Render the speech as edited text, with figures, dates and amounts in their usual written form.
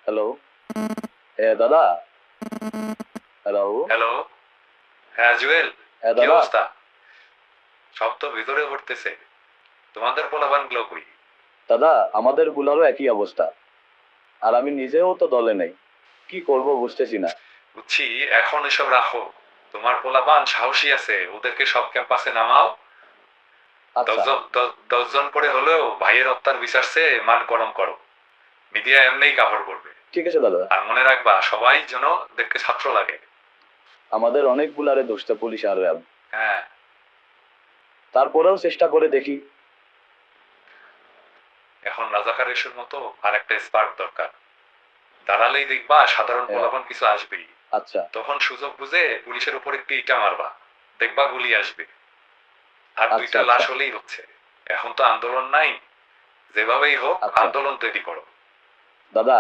Hello. দাদা। Hello. Hello. হ্যাঁ জুয়েল, কি দাদা। অবস্থা? সব তো ভিতরে ঘুরতেছে, তোমাদের পোলাপান গুলো কই? দাদা, আমাদের গুলারও একই অবস্থা। আর আমি নিজেও তো দলে নেই। কি করব বুঝতেছি না। বুঝছি, এখন এসব রাখো। তোমার পোলাপান সাহসী আছে, ওদেরকে সব ক্যাম্পাসে নামাও। আচ্ছা। 10 জন করে হলেও ভাইয়ের হত্যার বিচার চেয়ে মান গরম করো। মিডিয়া এমনিই কাভার করবে। ঠিক আছে দাদা। আর মনে রাখবা, সবাই যেন দেখতে ছাত্র লাগে। আমাদের অনেক গুলারে দোষটা পুলিশ আর র্যাব। হ্যাঁ। তারপরেও চেষ্টা করে দেখি। এখন রাজাকার ইস্যুর মতো আর একটা স্পার্ক দরকার। দাঁড়ালেই দেখবা সাধারণ হ্যাঁ। পোলাপান কিছু আসবেই। আচ্ছা। তখন সুযোগ বুঝে পুলিশের উপর একটু ইটা মারবা, দেখবা গুলি আসবে। আর আচ্ছা 2টা লাশ আচ্ছা। হলেই হচ্ছে। এখন তো আন্দোলন নাই, যেভাবেই হোক আচ্ছা আন্দোলন তৈরি করো। দাদা,